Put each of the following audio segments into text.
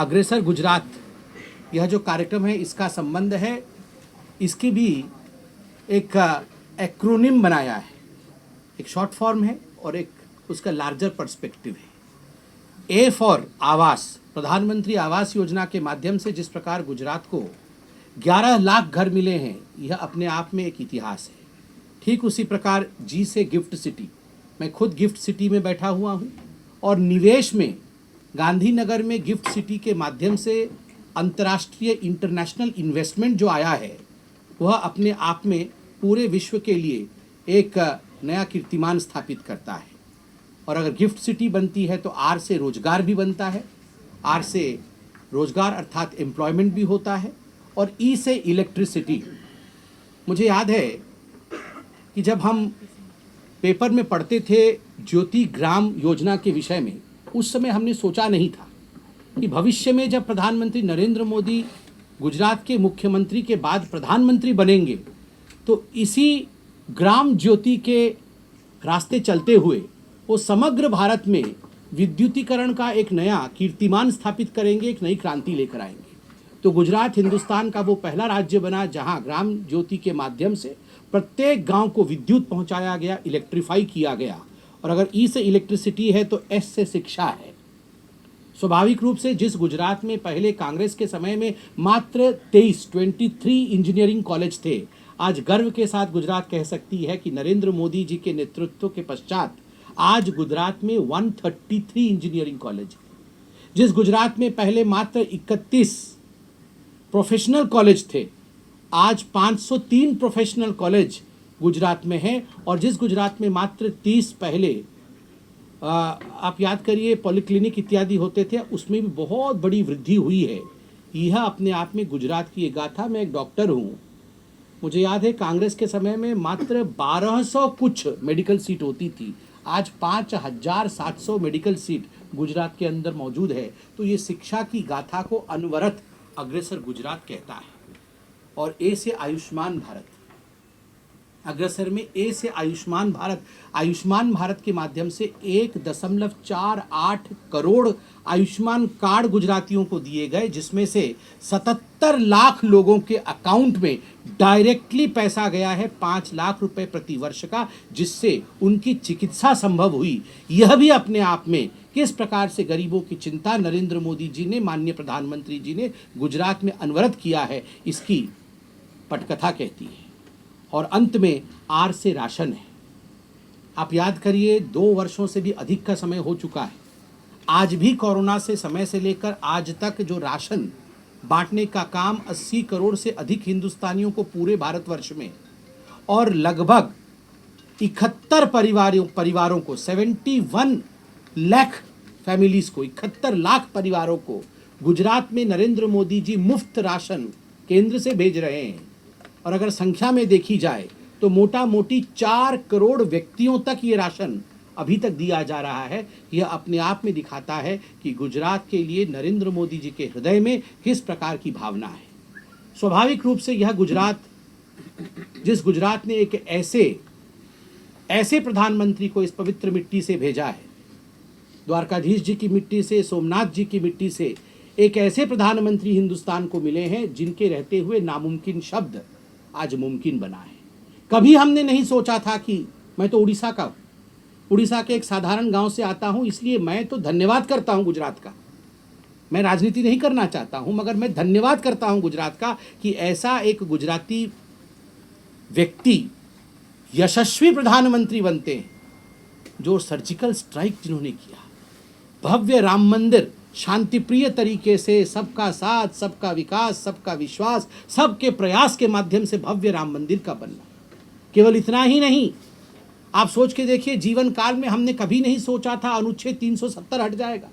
अग्रसर गुजरात, यह जो कार्यक्रम है इसका संबंध है, इसकी भी एक एक्रोनिम बनाया है, एक शॉर्ट फॉर्म है और एक उसका लार्जर पर्सपेक्टिव है। ए फॉर आवास, प्रधानमंत्री आवास योजना के माध्यम से जिस प्रकार गुजरात को 11 लाख घर मिले हैं, यह अपने आप में एक इतिहास है। ठीक उसी प्रकार जी से गिफ्ट सिटी, मैं खुद गिफ्ट सिटी में बैठा हुआ हूँ और निवेश में गांधीनगर में गिफ्ट सिटी के माध्यम से अंतर्राष्ट्रीय इंटरनेशनल इन्वेस्टमेंट जो आया है, वह अपने आप में पूरे विश्व के लिए एक नया कीर्तिमान स्थापित करता है। और अगर गिफ्ट सिटी बनती है तो आर से रोजगार भी बनता है, आर से रोजगार अर्थात एम्प्लॉयमेंट भी होता है, और ई से इलेक्ट्रिसिटी। मुझे याद है कि जब हम पेपर में पढ़ते थे ज्योति ग्राम योजना के विषय में, उस समय हमने सोचा नहीं था कि भविष्य में जब प्रधानमंत्री नरेंद्र मोदी गुजरात के मुख्यमंत्री के बाद प्रधानमंत्री बनेंगे तो इसी ग्राम ज्योति के रास्ते चलते हुए वो समग्र भारत में विद्युतीकरण का एक नया कीर्तिमान स्थापित करेंगे, एक नई क्रांति लेकर आएंगे। तो गुजरात हिंदुस्तान का वो पहला राज्य बना जहां ग्राम ज्योति के माध्यम से प्रत्येक गांव को विद्युत पहुंचाया गया, इलेक्ट्रीफाई किया गया। और अगर ई से इलेक्ट्रिसिटी है तो एस से शिक्षा है। स्वाभाविक रूप से जिस गुजरात में पहले कांग्रेस के समय में मात्र 23 इंजीनियरिंग कॉलेज थे, आज गर्व के साथ गुजरात कह सकती है कि नरेंद्र मोदी जी के नेतृत्व के पश्चात आज गुजरात में 133 इंजीनियरिंग कॉलेज है। जिस गुजरात में पहले मात्र 31 प्रोफेशनल कॉलेज थे, आज 503 प्रोफेशनल कॉलेज गुजरात में है। और जिस गुजरात में मात्र 30 पहले आप याद करिए पॉलिक्लिनिक इत्यादि होते थे, उसमें भी बहुत बड़ी वृद्धि हुई है। यह अपने आप में गुजरात की एक गाथा। मैं एक डॉक्टर हूँ, मुझे याद है कांग्रेस के समय में मात्र 1200 कुछ मेडिकल सीट होती थी, आज 5700 मेडिकल सीट गुजरात के अंदर मौजूद है। तो ये शिक्षा की गाथा को अनवरत अग्रसर गुजरात कहता है। और ए से आयुष्मान भारत, अग्रसर में ए से आयुष्मान भारत, आयुष्मान भारत के माध्यम से 1.48 करोड़ आयुष्मान कार्ड गुजरातियों को दिए गए, जिसमें से 77 लाख लोगों के अकाउंट में डायरेक्टली पैसा गया है, 5 लाख रुपए प्रति वर्ष का, जिससे उनकी चिकित्सा संभव हुई। यह भी अपने आप में किस प्रकार से गरीबों की चिंता नरेंद्र मोदी जी ने, माननीय प्रधानमंत्री जी ने गुजरात में अनवरत किया है, इसकी पटकथा कहती है। और अंत में आर से राशन है। आप याद करिए 2 वर्षों से भी अधिक का समय हो चुका है, आज भी कोरोना से समय से लेकर आज तक जो राशन बांटने का काम 80 करोड़ से अधिक हिंदुस्तानियों को पूरे भारतवर्ष में और लगभग 71 परिवारों को 71 लाख फैमिलीज को, 71 लाख परिवारों को गुजरात में नरेंद्र मोदी जी मुफ्त राशन केंद्र से भेज रहे हैं। और अगर संख्या में देखी जाए तो मोटा मोटी 4 करोड़ व्यक्तियों तक ये राशन अभी तक दिया जा रहा है। यह अपने आप में दिखाता है कि गुजरात के लिए नरेंद्र मोदी जी के हृदय में किस प्रकार की भावना है। स्वाभाविक रूप से यह गुजरात, जिस गुजरात ने एक ऐसे प्रधानमंत्री को इस पवित्र मिट्टी से भेजा है, द्वारकाधीश जी की मिट्टी से, सोमनाथ जी की मिट्टी से, एक ऐसे प्रधानमंत्री हिंदुस्तान को मिले हैं जिनके रहते हुए नामुमकिन शब्द आज मुमकिन बना है। कभी हमने नहीं सोचा था कि, मैं तो उड़ीसा के एक साधारण गांव से आता हूं, इसलिए मैं तो धन्यवाद करता हूं गुजरात का। मैं राजनीति नहीं करना चाहता हूं, मगर मैं धन्यवाद करता हूं गुजरात का कि ऐसा एक गुजराती व्यक्ति यशस्वी प्रधानमंत्री बनते हैं। जो सर्जिकल स्ट्राइक जिन्होंने किया, भव्य राम मंदिर, शांतिप्रिय तरीके से सबका साथ, सबका विकास, सबका विश्वास, सबके प्रयास के माध्यम से भव्य राम मंदिर का बनना। केवल इतना ही नहीं, आप सोच के देखिए, जीवन काल में हमने कभी नहीं सोचा था अनुच्छेद 370 हट जाएगा।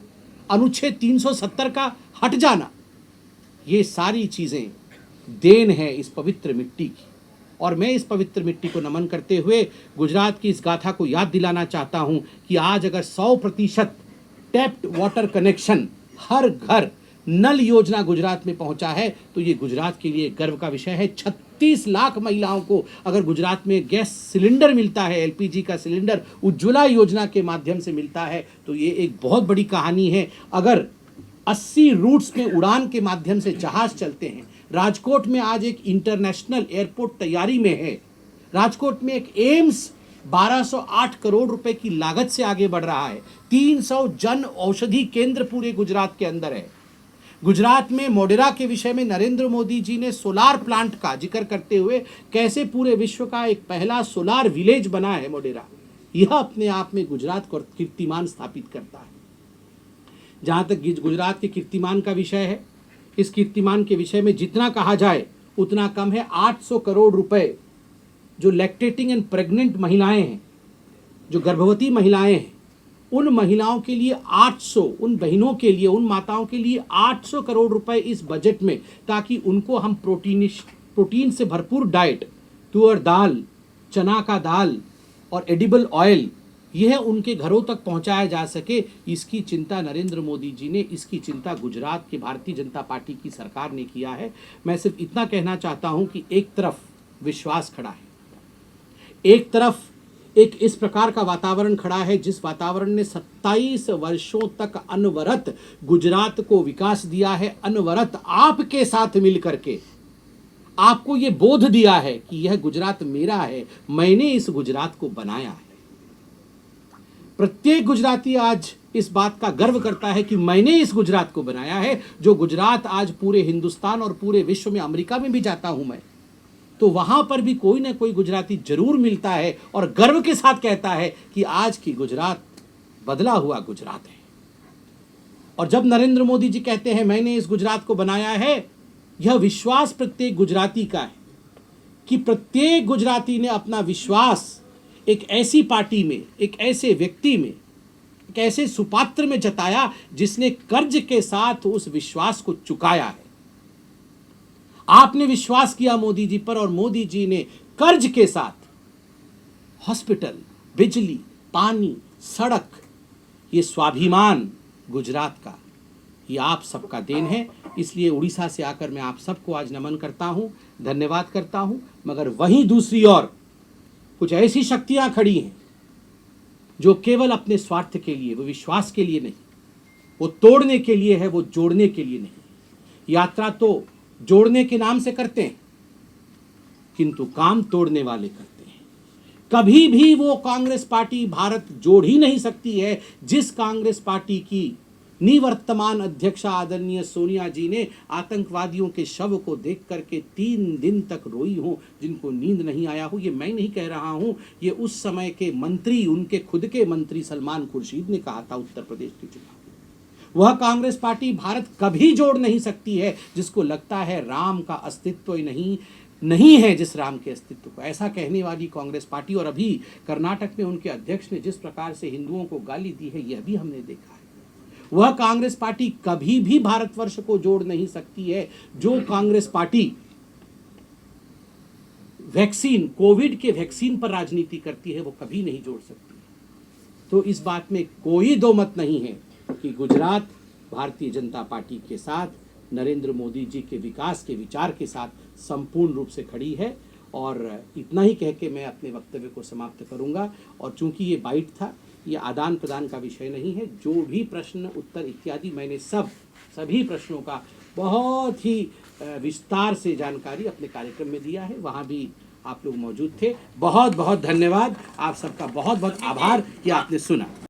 अनुच्छेद 370 का हट जाना, ये सारी चीजें देन है इस पवित्र मिट्टी की। और मैं इस पवित्र मिट्टी को नमन करते हुए गुजरात की इस गाथा को याद दिलाना चाहता हूं कि आज अगर 100% टैप्ड वाटर कनेक्शन हर घर नल योजना गुजरात में पहुंचा है तो ये गुजरात के लिए गर्व का विषय है। 36 लाख महिलाओं को अगर गुजरात में गैस सिलेंडर मिलता है, एलपीजी का सिलेंडर उज्ज्वला योजना के माध्यम से मिलता है, तो ये एक बहुत बड़ी कहानी है। अगर 80 रूट्स में उड़ान के माध्यम से जहाज चलते हैं। राजकोट में आज एक इंटरनेशनल एयरपोर्ट तैयारी में है। राजकोट में एक एम्स 1208 करोड़ रुपए की लागत से आगे बढ़ रहा है। 300 जन औषधि केंद्र पूरे गुजरात के अंदर है। गुजरात में मोडेरा के विषय में नरेंद्र मोदी जी ने सोलार प्लांट का जिक्र करते हुए कैसे पूरे विश्व का एक पहला सोलार विलेज बना है मोडेरा, यह अपने आप में गुजरात को कीर्तिमान स्थापित करता है। जहां तक गुजरात के कीर्तिमान का विषय है, इस कीर्तिमान के विषय में जितना कहा जाए उतना कम है। 800 करोड़ रुपए जो लैक्टेटिंग एंड प्रेग्नेंट महिलाएं हैं, जो गर्भवती महिलाएं हैं, उन महिलाओं के लिए 800, उन बहनों के लिए, उन माताओं के लिए 800 करोड़ रुपए इस बजट में, ताकि उनको हम प्रोटीन से भरपूर डाइट, तुअर दाल, चना का दाल और एडिबल ऑयल, यह उनके घरों तक पहुंचाया जा सके। इसकी चिंता नरेंद्र मोदी जी ने, इसकी चिंता गुजरात की भारतीय जनता पार्टी की सरकार ने किया है। मैं सिर्फ इतना कहना चाहता हूं कि एक तरफ विश्वास खड़ा है, एक तरफ एक इस प्रकार का वातावरण खड़ा है जिस वातावरण ने 27 वर्षों तक अनवरत गुजरात को विकास दिया है, अनवरत आपके साथ मिलकर के आपको ये बोध दिया है कि यह गुजरात मेरा है, मैंने इस गुजरात को बनाया है। प्रत्येक गुजराती आज इस बात का गर्व करता है कि मैंने इस गुजरात को बनाया है। जो गुजरात आज पूरे हिंदुस्तान और पूरे विश्व में, अमेरिका में भी जाता हूं मैं, तो वहां पर भी कोई ना कोई गुजराती जरूर मिलता है और गर्व के साथ कहता है कि आज की गुजरात बदला हुआ गुजरात है। और जब नरेंद्र मोदी जी कहते हैं मैंने इस गुजरात को बनाया है, यह विश्वास प्रत्येक गुजराती का है कि प्रत्येक गुजराती ने अपना विश्वास एक ऐसी पार्टी में, एक ऐसे व्यक्ति में, एक ऐसे सुपात्र में जताया जिसने कर्ज के साथ उस विश्वास को चुकाया है। आपने विश्वास किया मोदी जी पर और मोदी जी ने कर्ज के साथ हॉस्पिटल, बिजली, पानी, सड़क, ये स्वाभिमान गुजरात का, ये आप सबका देन है। इसलिए उड़ीसा से आकर मैं आप सबको आज नमन करता हूं, धन्यवाद करता हूं। मगर वहीं दूसरी ओर कुछ ऐसी शक्तियां खड़ी हैं जो केवल अपने स्वार्थ के लिए, वो विश्वास के लिए नहीं, वो तोड़ने के लिए है, वो जोड़ने के लिए नहीं। यात्रा तो जोड़ने के नाम से करते हैं किंतु काम तोड़ने वाले करते हैं। कभी भी वो कांग्रेस पार्टी भारत जोड़ ही नहीं सकती है जिस कांग्रेस पार्टी की निवर्तमान अध्यक्षा आदरणीय सोनिया जी ने आतंकवादियों के शव को देख करके 3 दिन तक रोई हो, जिनको नींद नहीं आया हो। ये मैं नहीं कह रहा हूं, ये उस समय के मंत्री, उनके खुद के मंत्री सलमान खुर्शीद ने कहा था उत्तर प्रदेश के चुनाव। वह कांग्रेस पार्टी भारत कभी जोड़ नहीं सकती है जिसको लगता है राम का अस्तित्व ही नहीं है, जिस राम के अस्तित्व को, ऐसा कहने वाली कांग्रेस पार्टी। और अभी कर्नाटक में उनके अध्यक्ष ने जिस प्रकार से हिंदुओं को गाली दी है, यह भी हमने देखा है। वह कांग्रेस पार्टी कभी भी भारतवर्ष को जोड़ नहीं सकती है। जो कांग्रेस पार्टी वैक्सीन, कोविड के वैक्सीन पर राजनीति करती है, वो कभी नहीं जोड़ सकती। तो इस बात में कोई दो मत नहीं है कि गुजरात भारतीय जनता पार्टी के साथ, नरेंद्र मोदी जी के विकास के विचार के साथ संपूर्ण रूप से खड़ी है। और इतना ही कह के मैं अपने वक्तव्य को समाप्त करूंगा। और चूंकि ये बाइट था, ये आदान प्रदान का विषय नहीं है। जो भी प्रश्न उत्तर इत्यादि मैंने सभी प्रश्नों का बहुत ही विस्तार से जानकारी अपने कार्यक्रम में दिया है, वहाँ भी आप लोग मौजूद थे। बहुत बहुत धन्यवाद, आप सबका बहुत बहुत आभार कि आपने सुना।